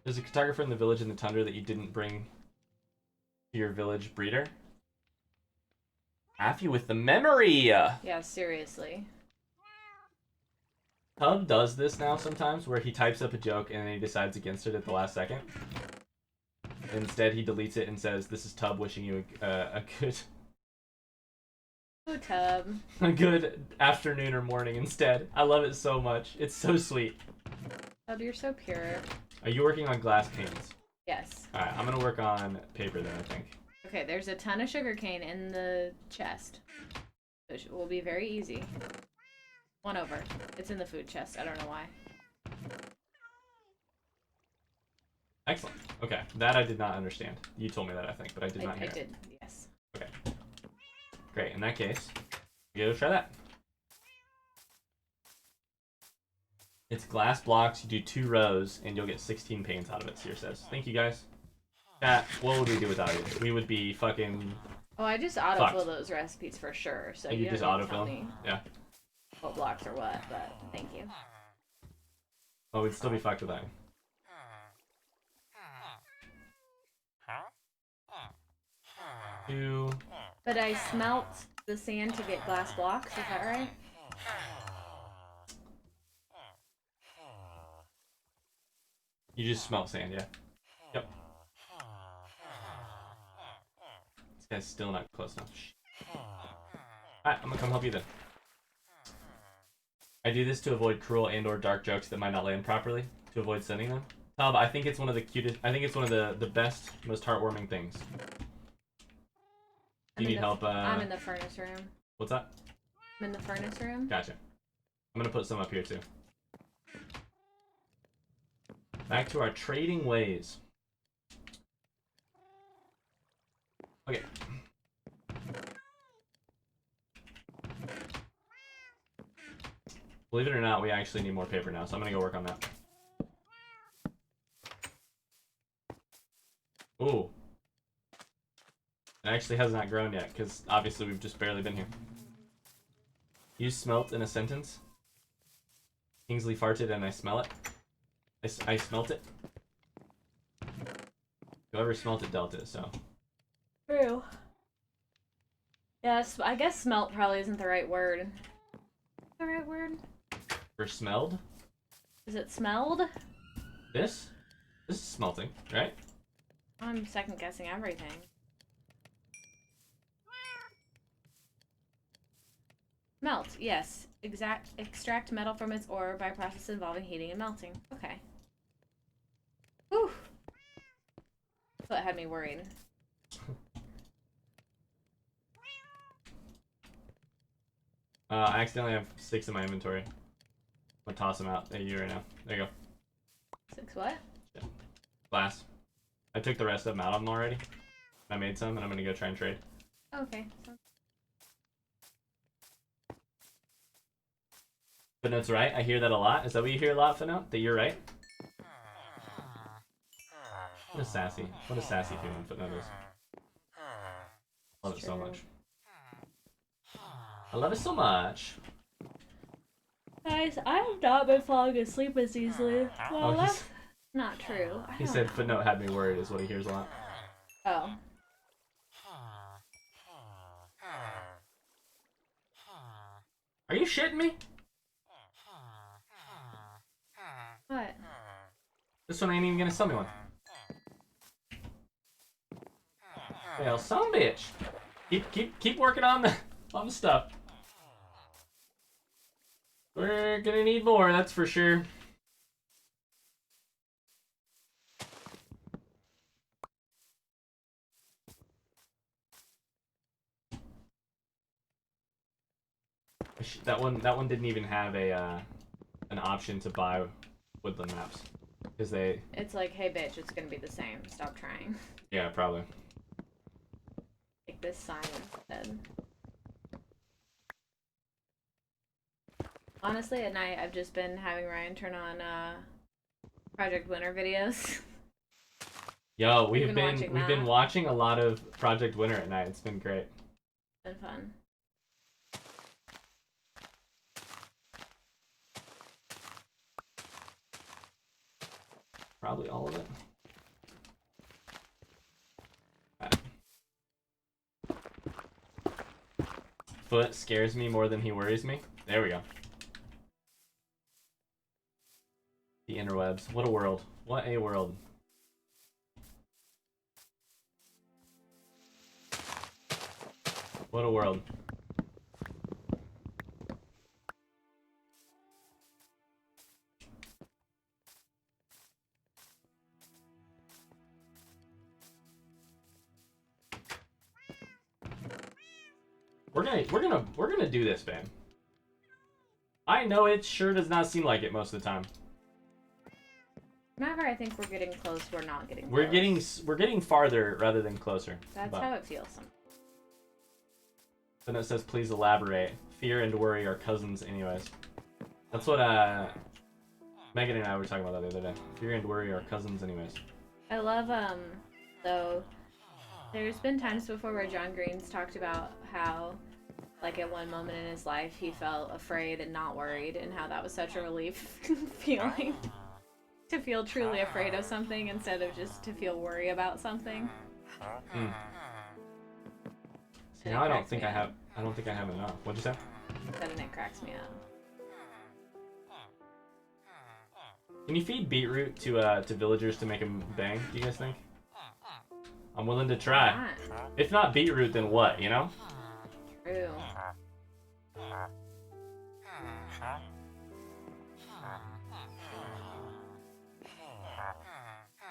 There's a cartographer in the village in the tundra that you didn't bring to your village breeder. Happy with the memory! Yeah, seriously. Tub does this now sometimes, where he types up a joke and then he decides against it at the last second. Instead, he deletes it and says, "This is Tub wishing you a good Oh, Tub. a good afternoon or morning instead." I love it so much. It's so sweet. Tub, you're so pure. Are you working on glass panes? Yes. Alright, I'm gonna work on paper then, I think. Okay, there's a ton of sugarcane in the chest. Which will be very easy. 1 over. It's in the food chest. I don't know why. Excellent. Okay, that I did not understand. You told me that, I think, but I did not hear it. I did, yes. Okay. Great, in that case, go try that. It's glass blocks, you do 2 rows, and you'll get 16 panes out of it, Seer says. Thank you, guys. Chat, what would we do without you? We would be fucking... Oh, I just autofill those recipes for sure, so you just don't need to tell autofill? me Yeah. what blocks are what, but thank you. Oh, we'd still be fucked without you. 2... But I smelt the sand to get glass blocks, is that right? You just smelt sand, yeah. Yep. This guy's still not close enough. Alright, I'm gonna come help you then. I do this to avoid cruel and or dark jokes that might not land properly, to avoid sending them. Tom, I think it's one of the cutest, I think it's one of the best, most heartwarming things. Do you need help? I'm in the furnace room. What's that? I'm in the furnace room. Gotcha. I'm gonna put some up here too. Back to our trading ways. Okay. Believe it or not, we actually need more paper now, so I'm gonna go work on that. Ooh. It actually has not grown yet, because obviously we've just barely been here. Use smelt in a sentence. Kingsley farted and I smell it. I smelt it. Whoever smelt it dealt it, so. True. Yes, I guess smelt probably isn't the right word. The right word? For smelled? Is it smelled? This? This is smelting, right? I'm second guessing everything. Melt, yes. Extract metal from its ore by process involving heating and melting. Okay. Whew. That had me worried. I accidentally have 6 in my inventory. I'm gonna toss them out at you right now. There you go. 6 what? Yeah. Glass. I took the rest of them out of them already. I made some, and I'm gonna go try and trade. Okay. Footnote's right. I hear that a lot. Is that what you hear a lot, Footnote? That you're right? What a sassy human Footnote is. Love it so much. I love it so much. Guys, I have not been falling asleep as easily. Well, Oh, that's not true. He said Footnote had me worried is what he hears a lot. Oh. Are you shitting me? What? This one ain't even gonna sell me one. Well, some bitch. Keep working on the stuff. We're gonna need more, that's for sure. That one didn't even have a an option to buy woodland maps because they. It's like, hey bitch, it's gonna be the same. Stop trying. Yeah, probably. Take this sign instead. Honestly, at night I've just been having Ryan turn on Project Winter videos. Yo, we've been watching a lot of Project Winter at night. It's been great. Been fun. Probably all of it. Right. Foot scares me more than he worries me. There we go. The interwebs. What a world. What a world. What a world. We're gonna do this, man. I know it sure does not seem like it most of the time. Whenever I think we're getting close, we're not getting close. We're getting farther rather than closer. That's how it feels sometimes. Then it says, please elaborate. Fear and worry are cousins anyways. That's what Megan and I were talking about that the other day. Fear and worry are cousins anyways. I love though there's been times before where John Green's talked about how like at one moment in his life he felt afraid and not worried, and how that was such a relief feeling. To feel truly afraid of something instead of just to feel worry about something. See, now I don't think I have enough. What'd you say? And it cracks me up. Can you feed beetroot to villagers to make them bang, do you guys think? I'm willing to try. If not beetroot, then what, you know? True.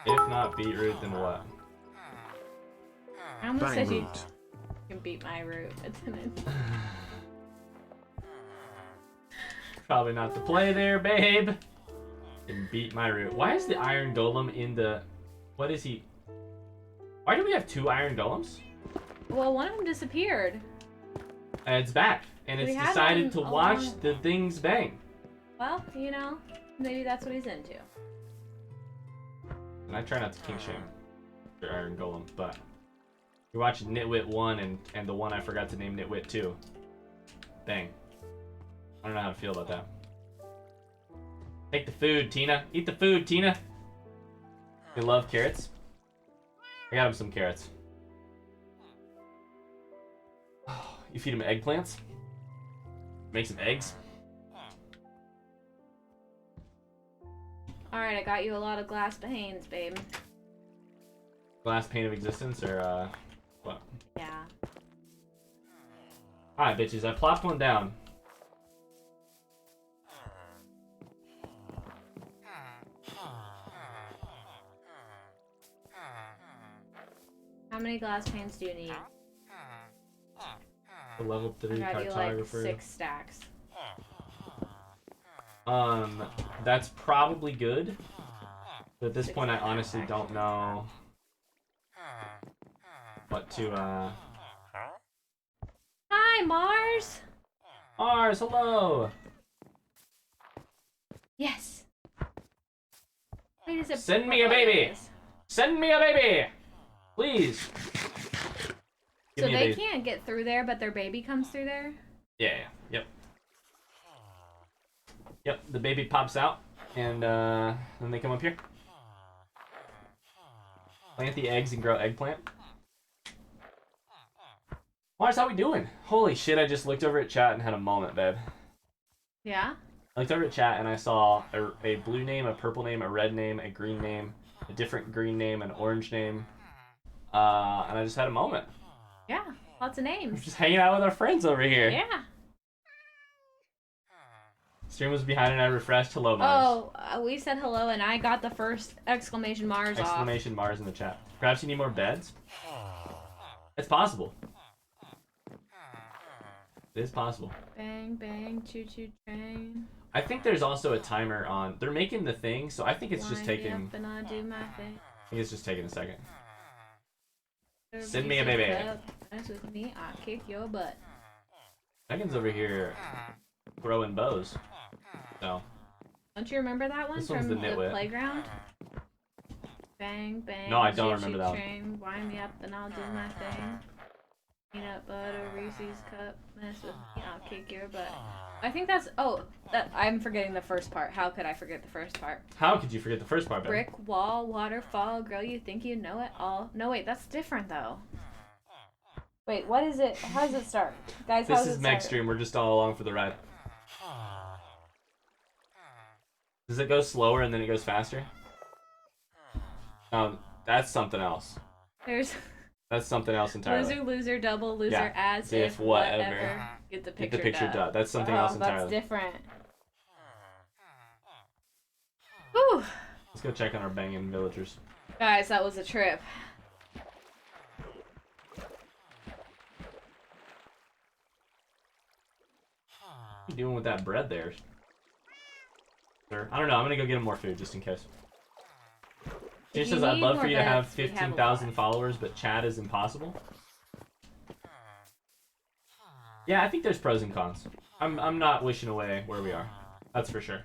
If not beetroot, then what? I almost said you can beat my root, but then Probably not the play there, babe. Can beat my root. Why is the iron golem in the... What is he? Why do we have 2 iron golems? well, one of them disappeared. And it's back. And it's decided to watch the things bang. Well, you know, maybe that's what he's into. And I try not to king shame your iron golem, but you're watching Nitwit 1 and the one I forgot to name Nitwit 2. Bang. I don't know how to feel about that. Take the food, Tina. Eat the food, Tina. You love carrots? I got him some carrots. You feed him eggplants? Make some eggs? Alright, I got you a lot of glass panes, babe. Glass pane of existence, or, what? Yeah. Alright, bitches, I plopped one down. How many glass panes do you need? The level 3 I got you cartographer. like 6 stacks. That's probably good. But at this 6 point, I stacks, honestly don't know what to, Hi, Mars! Mars, hello! Yes! Wait, is it Send me a baby! Send me a baby! Please! So they can't get through there, but their baby comes through there? Yeah, yep. Yep, the baby pops out, and then they come up here. Plant the eggs and grow eggplant. Mars, how we doing? Holy shit, I just looked over at chat and had a moment, babe. Yeah? I looked over at chat and I saw a blue name, a purple name, a red name, a green name, a different green name, an orange name. And I just had a moment. Yeah, lots of We're names. just hanging out with our friends over here. Yeah. Stream was behind and I refreshed. Hello, Mars. Oh, we said hello and I got the first exclamation Mars off. Exclamation Mars in the chat. Perhaps you need more beds? It's possible. It is possible. Bang, bang, choo-choo train. I think there's also a timer on. They're making the thing, so I think it's just taking. Up and I do my thing. I think it's just taking a second. Everybody Send me a baby. Dance with me, I kick your butt. Megan's over here throwing bows. So. Don't you remember that one This from one's the the nitwit. playground? Bang, bang. No, I don't choo-choo remember that one. train. Wind me up and I'll do my thing. Peanut butter, Reese's cup, mess with me, I'll kick your butt. I think that's, I'm forgetting the first part. How could I forget the first part? How could you forget the first part, Ben? Brick wall, waterfall, girl, you think you know it all. No, wait, that's different though. Wait, what is it? How does it start? Guys, how does it This is start? Meg's stream. We're just all along for the ride. Does it go slower and then it goes faster? That's something else. That's something else entirely. Loser, loser, double, loser, Yeah. as if, whatever. Get the picture, dot. That's something else entirely. That's different. Whew. Let's go check on our banging villagers. Guys, that was a trip. What are you doing with that bread there? Sir? I don't know. I'm gonna go get him more food just in case. She says, I'd love for you to have 15,000 followers, but chat is impossible. Yeah, I think there's pros and cons. I'm not wishing away where we are. That's for sure.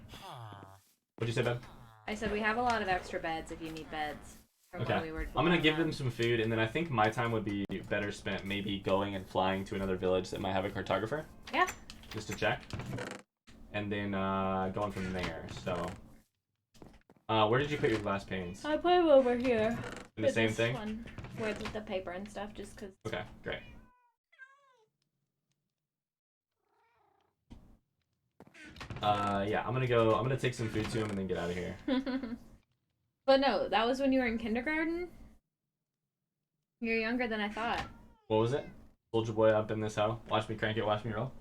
What'd you say, Ben? I said we have a lot of extra beds if you need beds. Okay. I'm gonna give them some food, and then I think my time would be better spent maybe going and flying to another village that might have a cartographer. Yeah. Just to check. And then going from there, so... where did you put your glass panes? I put them over here. In the same this thing? One with the paper and stuff, just because. Okay, great. Yeah, I'm gonna take some food to him and then get out of here. But no, that was when you were in kindergarten? You're younger than I thought. What was it? Soldier boy up in this hoe. Watch me crank it, watch me roll.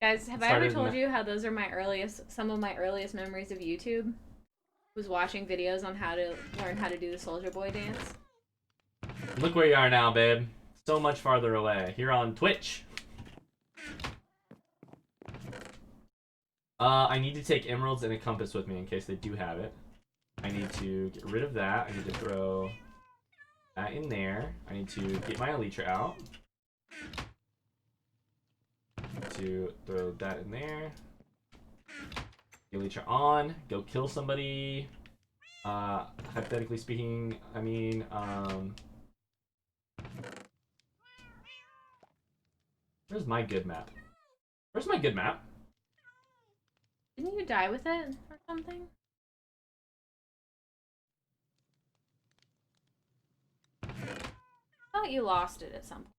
Guys, have I ever told you how those are some of my earliest memories of YouTube? Was watching videos on how to learn how to do the Soldier Boy dance. Look where you are now, babe. So much farther away. Here on Twitch. I need to take emeralds and a compass with me in case they do have it. I need to get rid of that. I need to throw that in there. I need to get my elytra out. To throw that in there. Elytra on. Go kill somebody. Hypothetically speaking, I mean, where's my good map? Where's my good map? Didn't you die with it or something? I thought you lost it at some point.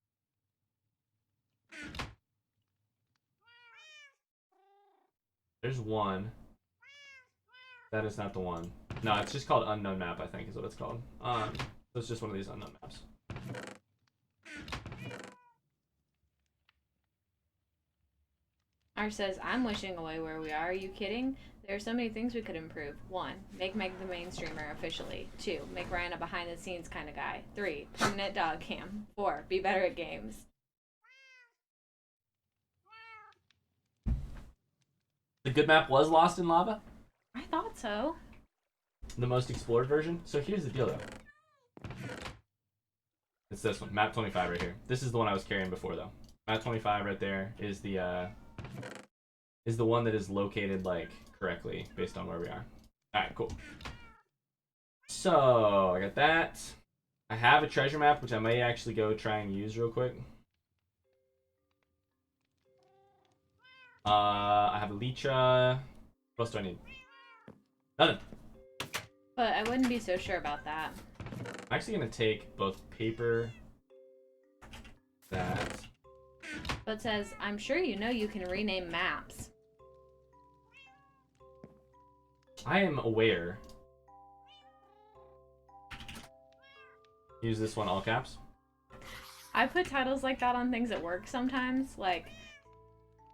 There's one. That is not the one. No, it's just called unknown map, I think is what it's called. So it's just one of these unknown maps. R says, I'm wishing away where we are. Are you kidding? There are so many things we could improve. 1. Make Meg the main streamer officially. 2. Make Ryan a behind the scenes kind of guy. 3. Permanent dog cam. 4. Be better at games. The good map was lost in lava? I thought so. The most explored version? So here's the deal though. It's this one, map 25 right here. This is the one I was carrying before though. Map 25 right there is the one that is located like correctly based on where we are. Alright, cool. So I got that. I have a treasure map which I may actually go try and use real quick. I have Elytra. What else do I need? Nothing. But I wouldn't be so sure about that. I'm actually gonna take both paper, that. But says, I'm sure you know you can rename maps. I am aware. Use this one all caps. I put titles like that on things at work sometimes. Like,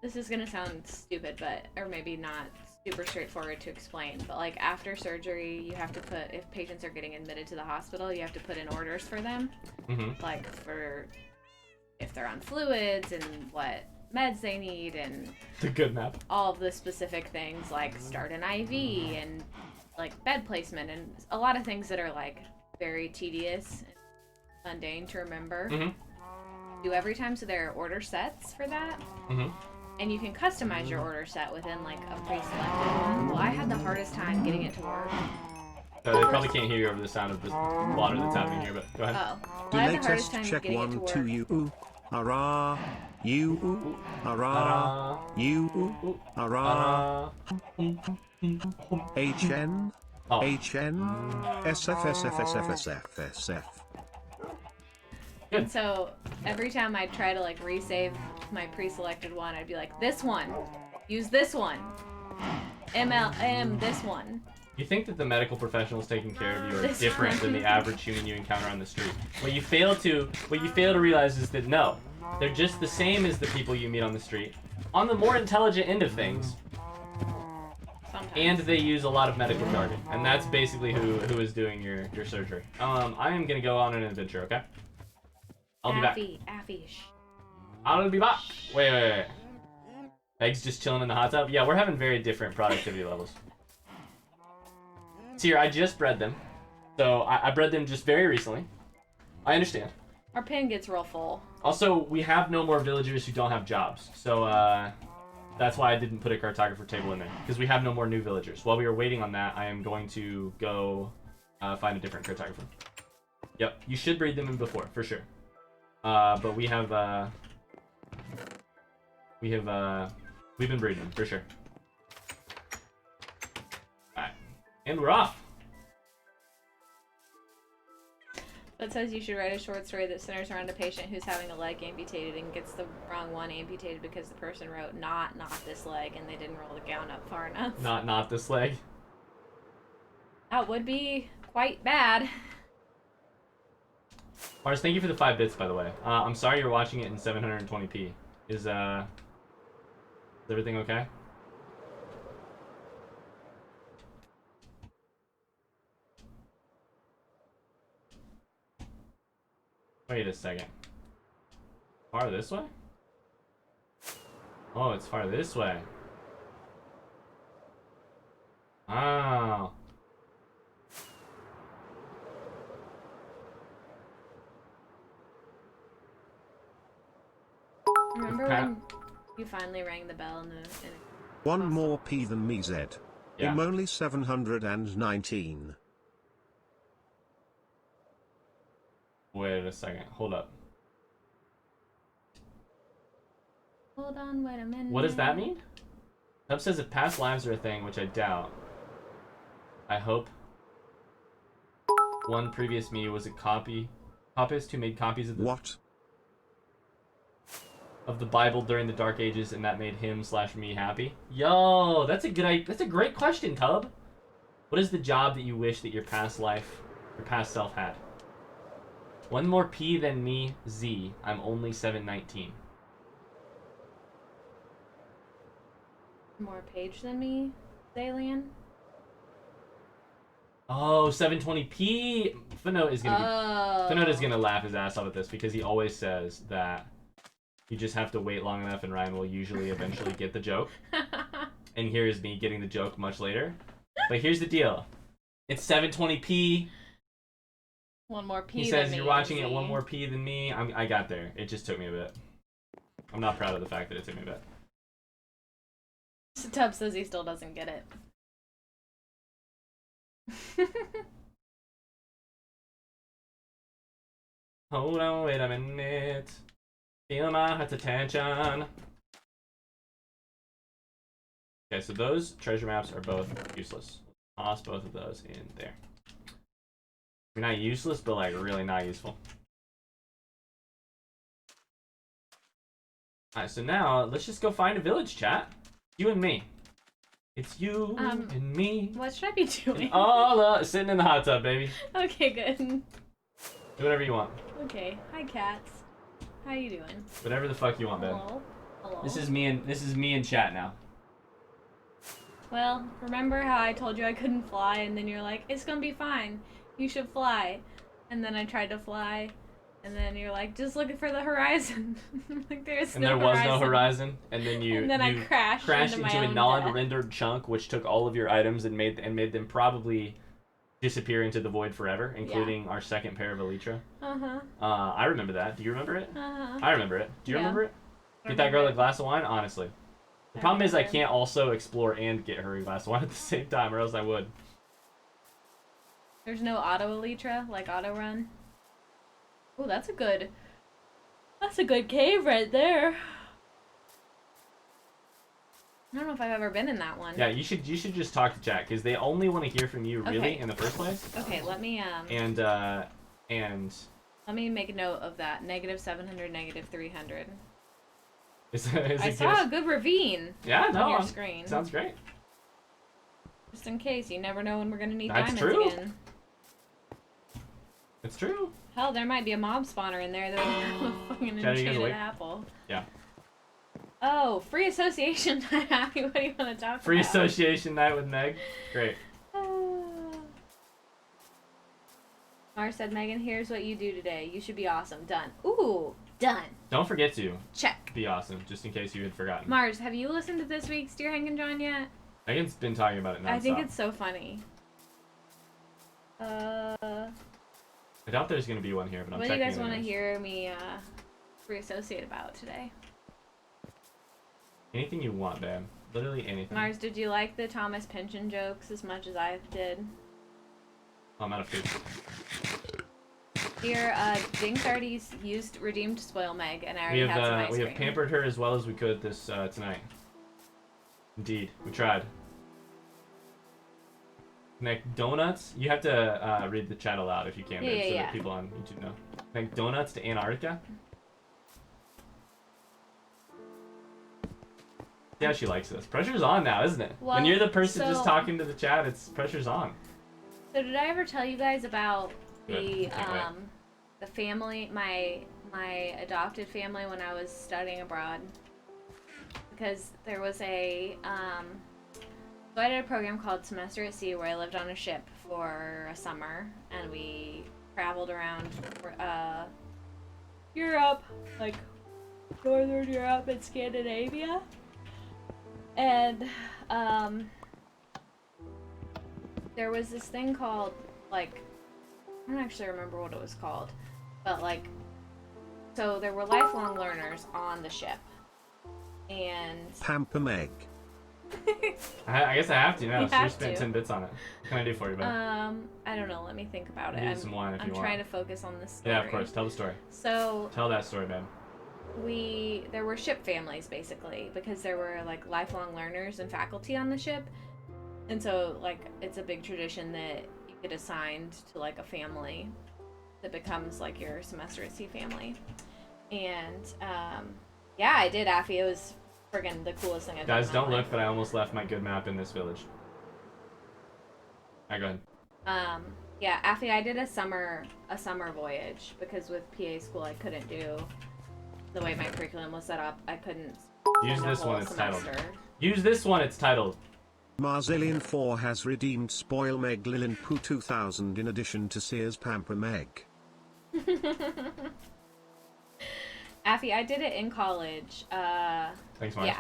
this is gonna sound stupid, but, or maybe not super straightforward to explain, but like after surgery, you have to put, if patients are getting admitted to the hospital, you have to put in orders for them. Like for if they're on fluids and what meds they need and the good map. All of the specific things like start an IV and like bed placement and a lot of things that are like very tedious and mundane to remember. Do every time, so there are order sets for that. And you can customize your order set within like a pre-selected one. Well, I had the hardest time getting it to work. They probably can't hear you over the sound of this water that's happening here, but go ahead. Oh, well, I had the hardest time check getting it to 1 work. 2 you. Ara. You. Ara. You. Ara. HN. Oh. HN. SFSFSFSFSF. And so every time I try to like resave my pre-selected one, I'd be like, this one, use this one, MLM this one. You think that the medical professionals taking care of you are This different one. than the average human you encounter on the street. What you fail to realize is that no, they're just the same as the people you meet on the street, on the more intelligent end of things. Sometimes. And they use a lot of medical jargon, and that's basically who is doing your surgery. I am gonna go on an adventure, okay? I'll be back. I'll be back. Wait. Eggs just chilling in the hot tub? Yeah, we're having very different productivity levels. See here, I just bred them. So I bred them just very recently. I understand. Our pen gets real full. Also, we have no more villagers who don't have jobs. So that's why I didn't put a cartographer table in there. Because we have no more new villagers. While we were waiting on that, I am going to go find a different cartographer. Yep, you should breed them in before, for sure. But we've been breeding them, for sure. Alright, and we're off! It says you should write a short story that centers around a patient who's having a leg amputated and gets the wrong one amputated because the person wrote not this leg and they didn't roll the gown up far enough. Not this leg? That would be quite bad. Mars, thank you for the 5 bits, by the way. I'm sorry you're watching it in 720p. Is everything okay? Wait a second. Far this way? Oh, it's far this way. Oh. Remember when you finally rang the bell in the... One more P than me, Z. Yeah. I'm only 719. Wait a second. Hold up. Hold on, wait a minute. What does that mean? Hub says if past lives are a thing, which I doubt. I hope. One previous me was a copyist who made copies of the... What? Of the Bible during the Dark Ages, and that made him/me happy. Yo, that's a great question, Tub. What is the job that you wish that your past self had? One more P than me, Z. I'm only 719. More page than me, Zalian? Oh, 720p. Finnote is gonna laugh his ass off at this because he always says that you just have to wait long enough and Ryan will usually eventually get the joke. And here's me getting the joke much later. But here's the deal. It's 720p. One more P He than says me, you're watching it Z. one more P than me. I got there. It just took me a bit. I'm not proud of the fact that it took me a bit. Tubb says he still doesn't get it. Hold on, wait a minute. Feel my heart's attention. Okay, so those treasure maps are both useless. Toss both of those in there. They're not useless, but like really not useful. Alright, so now let's just go find a village, chat. You and me. It's you and me. What should I be doing? All sitting in the hot tub, baby. Okay, good. Do whatever you want. Okay, hi cats. How you doing? Whatever the fuck you want, babe. Hello. Hello. This is me in chat now. Well, remember how I told you I couldn't fly, and then you're like, "It's gonna be fine. You should fly." And then I tried to fly, and then you're like, "Just looking for the horizon." Like there's And no there was horizon. no horizon, and then you I crashed into my into a own non-rendered chunk, which took all of your items and made them probably disappear into the void forever, including our second pair of elytra. I remember that. Do you remember it? I remember it. Do you remember it? Get that girl a glass of wine? Honestly. The problem is I can't also explore and get her a glass of wine at the same time, or else I would. There's no auto elytra, like auto run. Oh, that's a good That's a good cave right there. I don't know if I've ever been in that one. Yeah, you should just talk to chat because they only want to hear from you really Okay. in the first place. Okay, let me And let me make a note of that. -700, -300. I I saw a good ravine. Yeah, no, on your screen. Sounds great. Just in case, you never know when we're gonna need That's diamonds true. again. It's true. Hell, there might be a mob spawner in there that will have a fucking Chad, are you guys enchanted awake? apple. Yeah. Oh, free association night, Happy. What do you want to talk Free about? association night with Meg. Great. Mars said, Megan, here's what you do today. You should be awesome. Done. Ooh, done. Don't forget to Check. be awesome, just in case you had forgotten. Mars, have you listened to this week's Dear Hank and John yet? Megan's been talking about it nonstop. I think it's so funny. I doubt there's gonna be one here, but I'm What do checking. you guys want to anyways. hear me free associate about today? Anything you want, babe. Literally anything. Mars, did you like the Thomas Pynchon jokes as much as I did? Oh, I'm out of food. Dear, Jinx already redeemed Spoil Meg, and I already had some ice We cream. have pampered her as well as we could this tonight. Indeed, we tried. McDonuts. You have to read the chat aloud if you can, babe, so that people on YouTube know. McDonuts to Antarctica. Yeah, she likes this. Pressure's on now, isn't it? Well, when you're the person just so- talking to the chat, it's pressure's on. So did I ever tell you guys about the Good. Can't wait. the family, my adopted family when I was studying abroad? Because there was a so I did a program called Semester at Sea where I lived on a ship for a summer and we traveled around Europe, like Northern Europe and Scandinavia. And there was this thing called, like, I don't actually remember what it was called, but like, so there were lifelong learners on the ship, and Pamper Meg. I guess I have to now. You So you have spent to. 10 bits on it. What can I do for you, bud? I don't know. Let me think about it. Need some wine if I'm you want. trying to focus on this story. Yeah, of course. Tell the story. So Tell that story, man. there were ship families basically because there were like lifelong learners and faculty on the ship, and so like it's a big tradition that you get assigned to like a family that becomes like your semester at sea family. And yeah, I did, Affy. It was friggin' the coolest thing I've done. Guys, in my don't life. look, but I almost left my good map in this village. Alright, go ahead. Yeah, Affy, I did a summer voyage because with PA school I couldn't do the way my curriculum was set up. I couldn't Use spend a this whole one, it's titled. semester. Use this one, it's titled. Marzillion4 has redeemed Spoil Meg Lilin Poo 2000 in addition to Sears Pamper Meg. Affy, I did it in college. Thanks, Mars.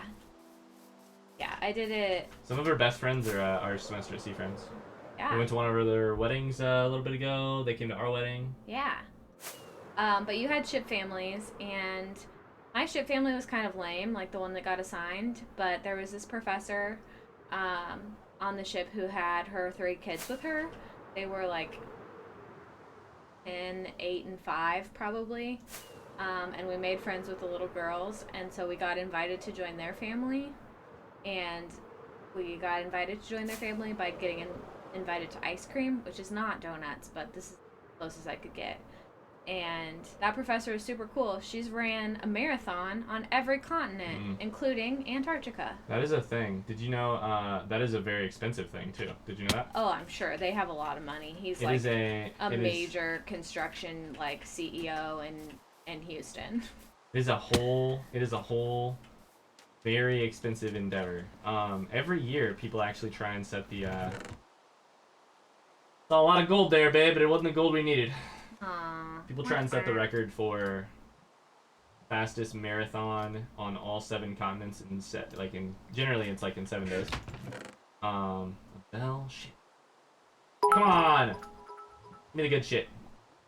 Yeah, I did it. Some of our best friends are our semester at sea friends. Yeah. We went to one of their weddings a little bit ago. They came to our wedding. Yeah. But you had ship families, and my ship family was kind of lame, like the one that got assigned. But there was this professor on the ship who had her 3 kids with her. They were like 10, 8, and 5 probably. And we made friends with the little girls, and so we got invited to join their family. And we got invited to join their family by getting invited to ice cream, which is not donuts, but this is the closest I could get. And that professor is super cool. She's ran a marathon on every continent, including Antarctica. That is a thing. Did you know that is a very expensive thing, too? Did you know that? Oh, I'm sure. They have a lot of money. He's It like is a major construction like CEO in Houston. It is a whole very expensive endeavor. Every year people actually try and set the saw a lot of gold there, babe, but it wasn't the gold we needed. People try and set the record for fastest marathon on all 7 continents and generally it's like in 7 days. Well, shit. Come on! Give me the good shit.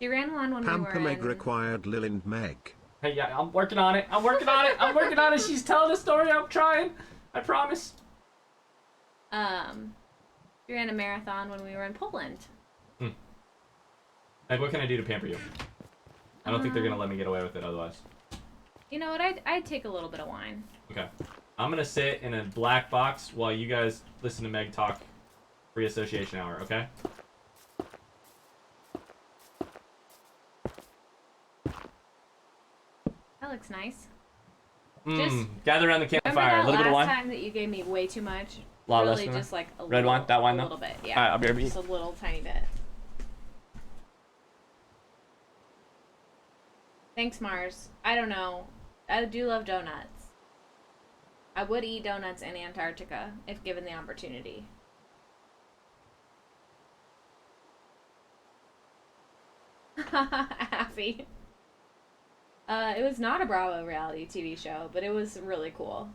She ran one when Pamper we were Meg in... required Lilind Meg. Hey, yeah, I'm working on it. I'm working on it. She's telling the story. I'm trying. I promise. She ran a marathon when we were in Poland. Like, what can I do to pamper you? I don't think they're gonna let me get away with it otherwise. You know what? I'd take a little bit of wine. Okay. I'm gonna sit in a black box while you guys listen to Meg talk. Free association hour, okay? That looks nice. Gather around the Remember campfire. that A little bit of last wine. time that you gave me way too much? A lot really less than just that? like a Red little, wine? That wine, a though? little bit, yeah. Alright, I'll be right back. Just a little tiny bit. Thanks, Mars. I don't know. I do love donuts. I would eat donuts in Antarctica if given the opportunity. Happy. It was not a Bravo reality TV show, but it was really cool.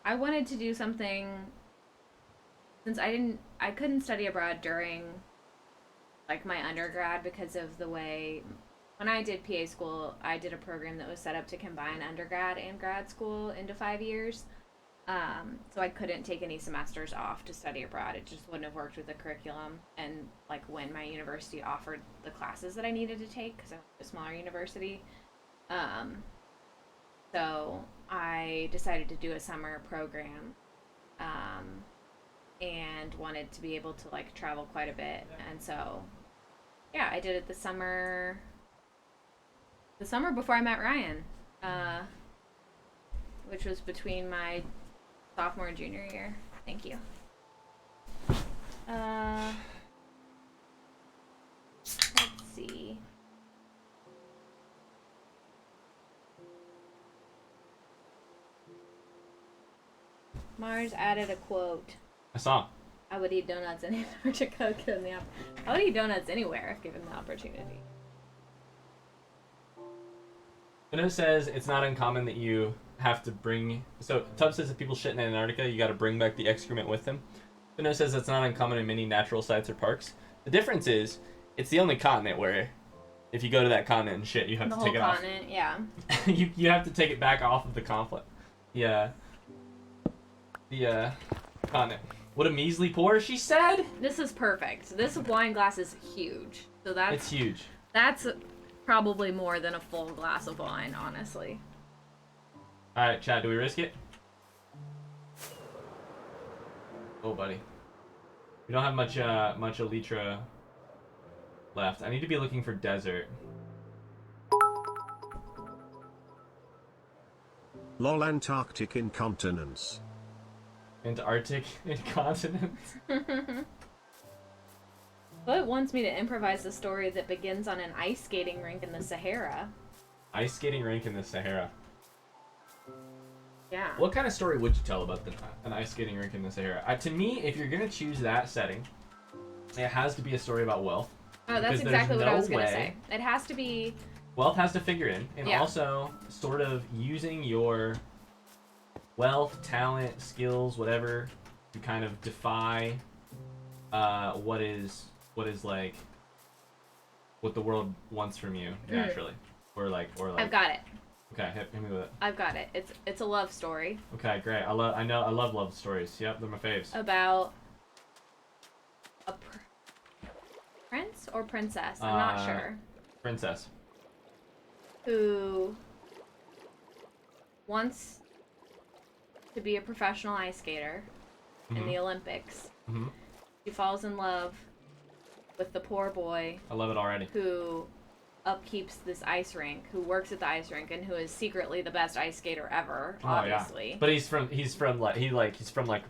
I wanted to do something since I couldn't study abroad during like my undergrad because of the way when I did PA school, I did a program that was set up to combine undergrad and grad school into 5 years. So I couldn't take any semesters off to study abroad. It just wouldn't have worked with the curriculum and like when my university offered the classes that I needed to take because I went to a smaller university. So I decided to do a summer program, and wanted to be able to like travel quite a bit. And so, yeah, I did it the summer before I met Ryan, which was between my sophomore and junior year. Thank you. Let's see. Mars added a quote. I saw. I would eat donuts in Antarctica given the I would eat donuts anywhere if given the opportunity. It says it's not uncommon that you have to bring. So Tubb says if people shit in Antarctica, you got to bring back the excrement with them. It says it's not uncommon in many natural sites or parks. The difference is, it's the only continent where, if you go to that continent and shit, you have to take it off. The whole continent, yeah. you have to take it back off of the conflict. Yeah. The continent. What a measly pour, she said. This is perfect. This wine glass is huge. So that's It's huge. That's probably more than a full glass of wine, honestly. All right, Chad, do we risk it? Oh, buddy. We don't have much elytra left. I need to be looking for desert. Lol Antarctic incontinence. Antarctic incontinence. But wants me to improvise a story that begins on an ice skating rink in the Sahara. Ice skating rink in the Sahara. Yeah. What kind of story would you tell about an ice skating rink in the Sahara? To me, if you're gonna choose that setting, it has to be a story about wealth. Oh, that's exactly what I was gonna say. It has to be. Wealth has to figure in, and Yeah. also sort of using your wealth, talent, skills, whatever, to kind of defy what is like what the world wants from you naturally, or like. I've got it. Okay, hit me with it. I've got it. It's a love story. Okay, great. I love love stories. Yep, they're my faves. About a prince or princess. I'm not sure. Princess. Who wants to be a professional ice skater in the Olympics. Mm-hmm. She falls in love with the poor boy. I love it already. Who upkeeps this ice rink, who works at the ice rink, and who is secretly the best ice skater ever. Obviously. Yeah. But he's from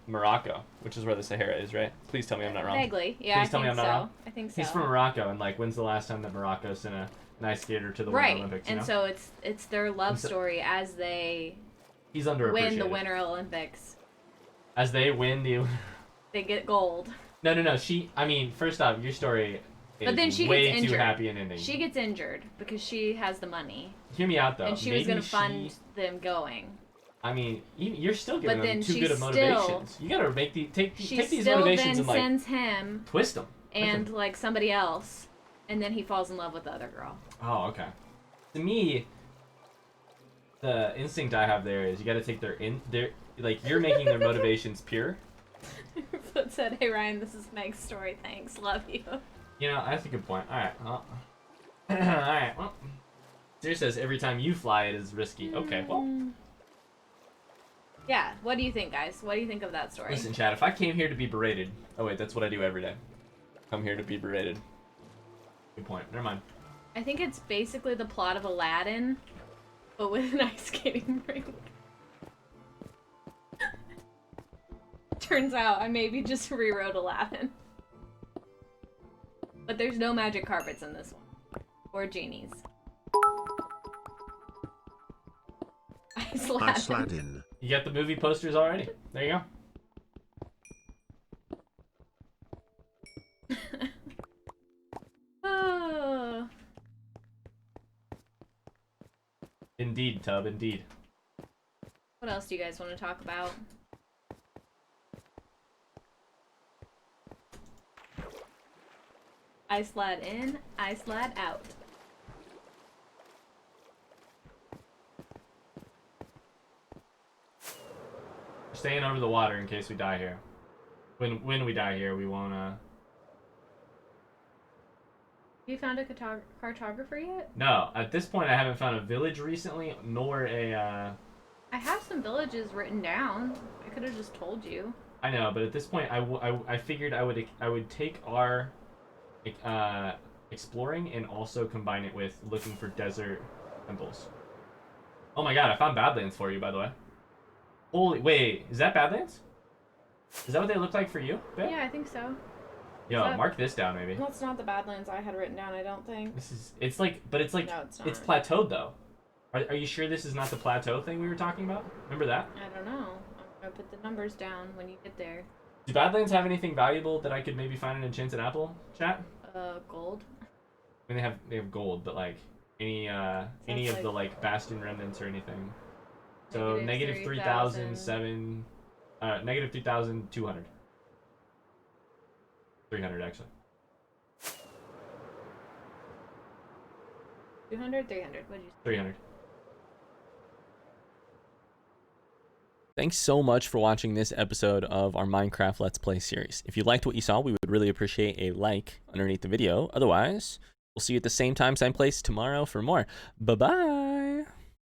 Morocco, which is where the Sahara is, right? Please tell me I'm not wrong. Vaguely, yeah. Please tell me I'm not wrong. I think so. He's from Morocco, and like, when's the last time that Morocco sent an ice skater to the Winter Olympics? And so it's their love story as they he's underappreciated. win the Winter Olympics. As they win the. They get gold. No. First off, your story is but then she way gets injured. too happy an ending. She gets injured because she has the money. Hear me out though. And she was going to fund them going. I mean, you're still giving them too good of still, motivations. You gotta make take these motivations and like sends him twist them. And like somebody else, and then he falls in love with the other girl. Oh, okay. To me, the instinct I have there is you gotta take their like you're making their motivations pure. Foot said, "Hey Ryan, this is Meg's story. Thanks, love you." You know, that's a good point. All right. Well, all right. Well, Seer says every time you fly, it is risky. Okay, well. Yeah, what do you think, guys? What do you think of that story? Listen, Chad, if I came here to be berated... Oh, wait, that's what I do every day. Come here to be berated. Good point. Never mind. I think it's basically the plot of Aladdin, but with an ice skating rink. Turns out I maybe just rewrote Aladdin. But there's no magic carpets in this one. Or genies. Iceladin. You got the movie posters already. There you go. Oh. Indeed, Tub, indeed. What else do you guys want to talk about? Icelad in, Icelad out. Staying over the water in case we die here. When we die here, we won't, You found a cartographer yet? No, at this point I haven't found a village recently, nor a, I have some villages written down. I could have just told you. I know, but at this point I figured I would take our, exploring and also combine it with looking for desert temples. Oh my god, I found Badlands for you, by the way. Holy, wait, is that Badlands? Is that what they look like for you, babe? Yeah, I think so. Yo, mark this down, maybe. That's not the Badlands I had written down, I don't think. This is, it's like, but it's like, No, it's not. it's plateaued though. Are you sure this is not the plateau thing we were talking about? Remember that? I don't know. I'm gonna put the numbers down when you get there. Do Badlands have anything valuable that I could maybe find an enchanted apple, chat? Gold. I mean, they have gold, but like any of like the like bastion remnants or anything. So negative 3,007, negative 3,200. 300 actually. 200, 300. What'd you say? 300. Thanks so much for watching this episode of our Minecraft Let's Play series. If you liked what you saw, we would really appreciate a like underneath the video. Otherwise, we'll see you at the same time, same place tomorrow for more. Bye-bye!